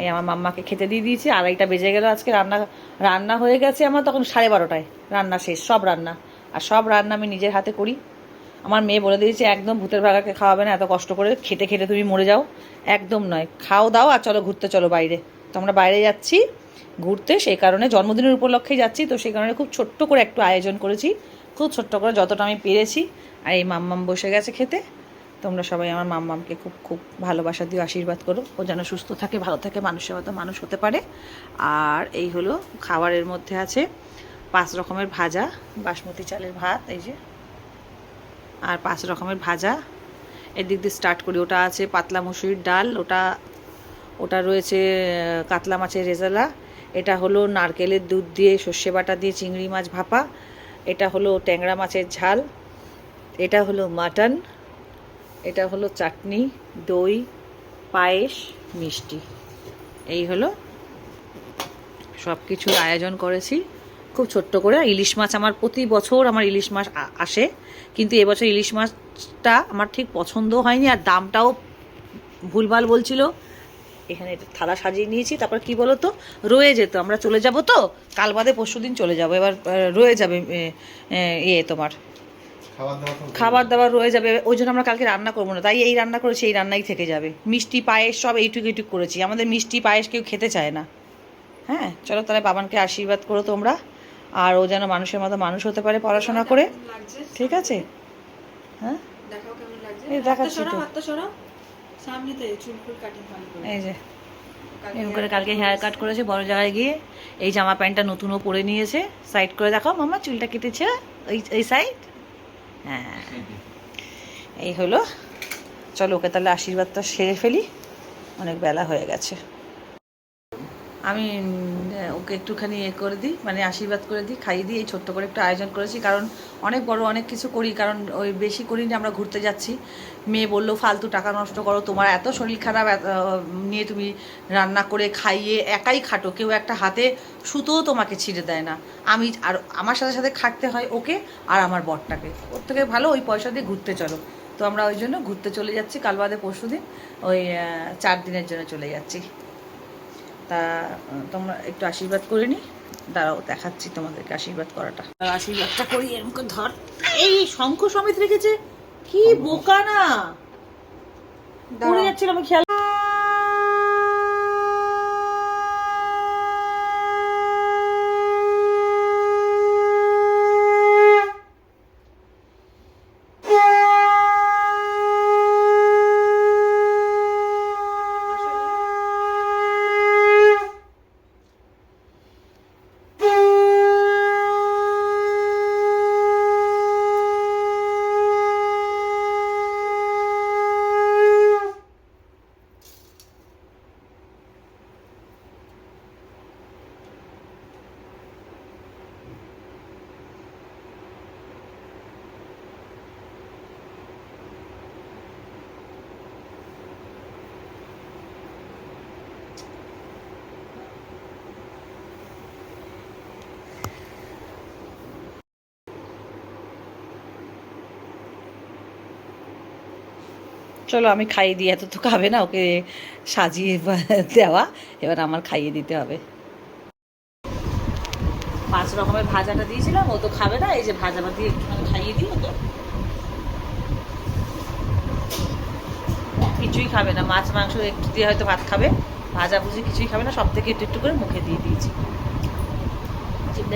এই আমার মাম্মাকে খেতে দিয়ে দিয়েছি, 2:30 বেজে গেল। আজকে রান্না হয়ে গেছে আমার তখন 12:30 রান্না শেষ, সব রান্না। আর সব রান্না আমি নিজের হাতে করি। আমার মেয়ে বলে দিয়েছে একদম ভূতের ভাগাকে খাওয়াবে না, এত কষ্ট করে খেতে খেতে তুমি মরে যাও, একদম নয়, খাও দাও আর চলো ঘুরতে চলো বাইরে। তো আমরা বাইরে যাচ্ছি ঘুরতে, সেই কারণে জন্মদিনের উপলক্ষেই যাচ্ছি, তো সেই কারণে খুব ছোট্ট করে একটু আয়োজন করেছি, খুব ছোট্ট করে যতটা আমি পেরেছি। আর এই মাম্মাম বসে গেছে খেতে। তোমরা সবাই আমার মাম্মামকে খুব খুব ভালোবাসা দিয়ে আশীর্বাদ করো, ও যেন সুস্থ থাকে, ভালো থাকে, মানুষের মতো মানুষ হতে পারে। আর এই হলো খাবারের মধ্যে আছে 5 রকমের ভাজা, বাসমতি চালের ভাত এই যে, আর 5 রকমের ভাজা। এদিক দিয়ে স্টার্ট করি, ওটা আছে পাতলা মুসুরির ডাল, ওটা রয়েছে কাতলা মাছের রেজালা, এটা হলো নারকেলের দুধ দিয়ে সর্ষে বাটা দিয়ে চিংড়ি মাছ ভাপা, এটা হলো ট্যাংরা মাছের ঝাল, এটা হলো মাটন, এটা হলো চাটনি, দই, পায়েস, মিষ্টি। এই হলো সব কিছুর আয়োজন করেছি খুব ছোট্ট করে। ইলিশ মাছ, আমার প্রতি বছর আমার ইলিশ মাছ আসে, কিন্তু এবছর ইলিশ মাছটা আমার ঠিক পছন্দ হয়নি, আর দামটাও ভুলভাল বলছিল। এখানে থালা সাজিয়ে নিয়েছি, তারপর কি বলো তো, রয়ে যেত, আমরা চলে যাব তো কাল বাদে পরশু দিন চলে যাব, এবার রয়ে যাবে তোমার খাবার দাবার রয়ে যাবে, ওই জন্য আমরা কালকে রান্না করবো না, তাই এই রান্না করেছি, এই রান্নাই থেকে যাবে। মিষ্টি পায়েস সব এইটুক করেছি, আমাদের মিষ্টি পায়েস কেউ খেতে চায় না। হ্যাঁ চলো তাহলে বাবানকে আশীর্বাদ করো তোমরা, আর ও যেন মানুষের মতো মানুষ হতে পারে পড়াশোনা করে, ঠিক আছে? হ্যাঁ এই দেখাচ্ছি তো, এই যে এরকম করে কালকে হেয়ার কাট করেছে বড় জায়গায় গিয়ে। এই জামা প্যান্টটা নতুনও পরে নিয়েছে, সাইড করে দেখাও মামা, চুলটা কেটেছে ওই সাইড। হ্যাঁ এই হলো, চলো ওকে তাহলে আশীর্বাদটা সেরে ফেলি, অনেক বেলা হয়ে গেছে। আমি ওকে একটুখানি করে দিই, মানে আশীর্বাদ করে দিই, খাইয়ে দিই। এই ছোট্ট করে একটু আয়োজন করেছি, কারণ অনেক বড় অনেক কিছু করি, কারণ ওই বেশি করিনি, আমরা ঘুরতে যাচ্ছি। মেয়ে বললো ফালতু টাকা নষ্ট করো, তোমার এত শরীর খারাপ, নিয়ে তুমি রান্না করে খাইয়ে একাই খাটো, কেউ একটা হাতে সুতোও তোমাকে ছিঁড়ে দেয় না। আমি আর আমার সাথে সাথে খাটতে হয় ওকে আর আমার বরটাকে, ওর থেকে ভালো ওই পয়সা দিয়ে ঘুরতে চলো। তো আমরা ওই জন্য ঘুরতে চলে যাচ্ছি কাল বাদে পরশু দিন, ওই 4 দিনের জন্য চলে যাচ্ছি। তা তোমরা একটু আশীর্বাদ করে নি, দাঁড়াও দেখাচ্ছি তোমাদেরকে আশীর্বাদ করাটা। আশীর্বাদটা করি, এরকম ধর। এই শঙ্খ সমেত রেখেছে, কি বোকা না, পড়ে যাচ্ছিল আমি খেয়াল। চলো আমি খাইয়ে দিই, এত তো খাবে না, ওকে সাজিয়ে দেওয়া, এবার আমার খাইয়ে দিতে হবে। 5 রকমের ভাজাটা দিয়েছিলাম, ও তো খাবে না, এই যে ভাজা ভাত দিয়ে একটুখানি খাইয়ে দিই ওকে। কিছুই খাবে না, মাছ মাংস একটু দিয়ে হয়তো ভাত খাবে, ভাজা ভুজি কিছুই খাবে না, সব থেকে একটু একটু করে মুখে দিয়ে দিয়েছি।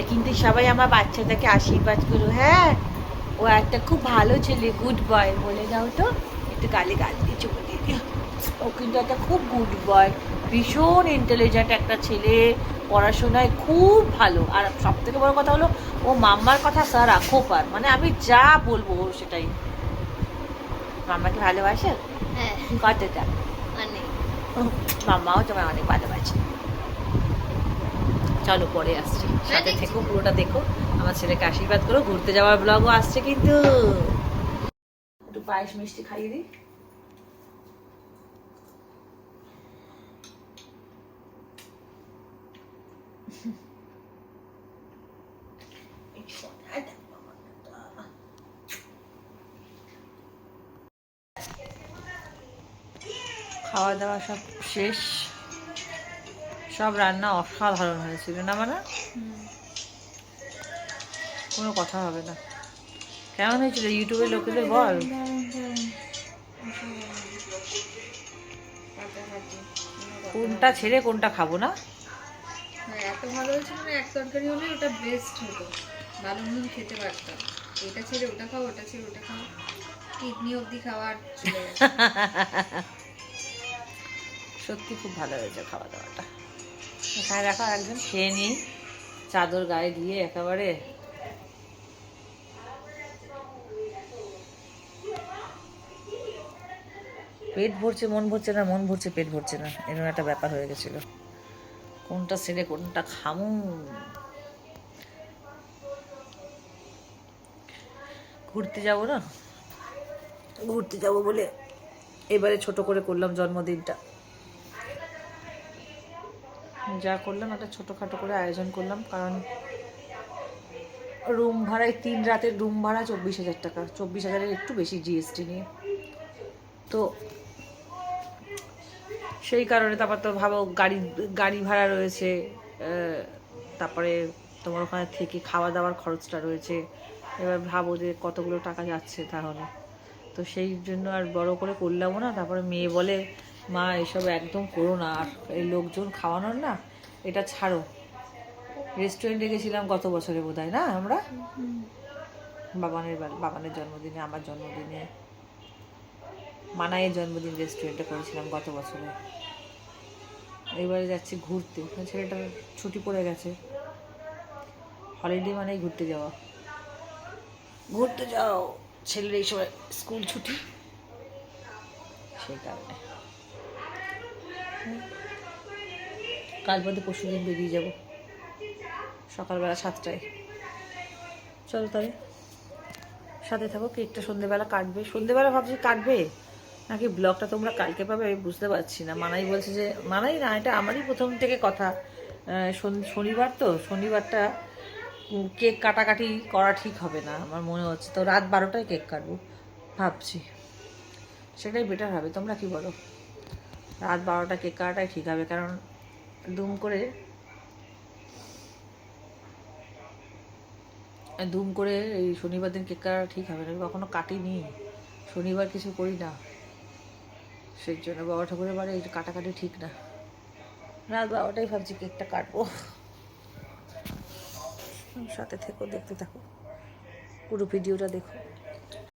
কিন্তু সবাই আমার বাচ্চাটাকে আশীর্বাদ করো, হ্যাঁ ও একটা খুব ভালো ছেলে, গুড বয় বলে দাও তো, একটু গালে গাল দিয়ে চুপে দিয়ে দিও। ও কিন্তু একটা খুব গুড বয়, ভীষণ ইন্টেলিজেন্ট একটা ছেলে, পড়াশোনায় খুব ভালো, আর সব থেকে বড় কথা হলো ও মাম্মার কথা স্যার রাখো পার, মানে আমি যা বলবো ও সেটাই। মাম্মাকে ভালোবাসে কতটা, মাম্মাও তোমায় অনেক ভালোবাসে। চলো পরে আসছি, সাথে থেকো, পুরোটা দেখো, আমার ছেলেকে আশীর্বাদ করো, ঘুরতে যাওয়ার ব্লগও আসছে কিন্তু। একটু পায়েস মিষ্টি খাইয়ে দিই। খাওয়া দাওয়া সব শেষ, সব রান্না অসাধারণ হয়েছিল না, মানে কোনো কথা হবে না। কেমন হয়েছিল ইউটিউবের লোকেদের বল। কোনটা ছেড়ে কোনটা খাবো না। এত ভালো হয়েছে, মানে এক তরকারি হলে ওটা বেস্ট হতো, ভালো মতন খেতে পারতাম। এটা ছেড়ে ওটা খাও, ওটা ছেড়ে ওটা খাও, কিডনি অবধি খাওয়ার চলে গেছে। সত্যি খুব ভালো হয়েছে খাওয়া দাওয়াটা। এখানে দেখো একজন খেয়ে নিই, চাদর গায়ে দিয়ে একেবারে। পেট ভরছে মন ভরছে না, মন ভরছে পেট ভরছে না, এরকম একটা ব্যাপার হয়ে গেছিল। কোনটা ছেড়ে কোনটা খামু। ঘুরতে যাবো না, ঘুরতে যাবো বলে এবারে ছোট করে করলাম জন্মদিনটা। যা করলাম একটা ছোটোখাটো করে আয়োজন করলাম, কারণ রুম ভাড়ায় 3 রাতের রুম ভাড়া 24,000 টাকা, 24,000-এর একটু বেশি জিএসটি নিয়ে। তো সেই কারণে তারপর তো ভাবো গাড়ি গাড়ি ভাড়া রয়েছে, তারপরে তোমার ওখানে থেকে খাওয়া দাওয়ার খরচটা রয়েছে। এবার ভাবো যে কতগুলো টাকা যাচ্ছে তাহলে। তো সেই জন্য আর বড় করে করলামও না। তারপরে মেয়ে বলে, মা এসব একদম করো না, আর এই লোকজন খাওয়ানোর না, এটা ছাড়ো। রেস্টুরেন্টে গেছিলাম গত বছরে বোধহয় না আমরা, বাবানের জন্মদিনে, আমার জন্মদিনে, মানাইয়ের জন্মদিন রেস্টুরেন্টে করেছিলাম গত বছরে। এবারে যাচ্ছি ঘুরতে, ছেলেটার ছুটি পড়ে গেছে। হলিডে মানেই ঘুরতে যাওয়া। ঘুরতে যাও, ছেলের এই সময় স্কুল ছুটি, সেই কারণে। কাল বাদে পরশু দিন বেরিয়ে যাব সকালবেলা 7টায়। চলো তাহলে সাথে থাকো। কেকটা সন্ধেবেলা কাটবে, সন্ধেবেলা ভাবছি কাটবে নাকি ব্লগটা তোমরা কালকে পাবে আমি বুঝতে পারছি না। মানাই বলছে যে, মানাই না, এটা আমারই প্রথম থেকে কথা, শনিবার তো, শনিবারটা কেক কাটাকাটি করা ঠিক হবে না আমার মনে হচ্ছে। তো রাত 12টায় কেক কাটবো ভাবছি, সেটাই বেটার হবে। তোমরা কি বলো? রাত 12টা কেক কাটাটাই ঠিক হবে, কারণ দুম করে এই শনিবার দিন কেক কাটা ঠিক হবে না। কখনো কাটিনি, শনিবার কিছু করি না, সেই জন্য বাবা ঠাকুরের বাড়ি এই কাটাকাটি ঠিক না। রাত 12টাই ভাবছি কেকটা কাটবো। সাথে থেকো, দেখতে থাকো, পুরো ভিডিওটা দেখো।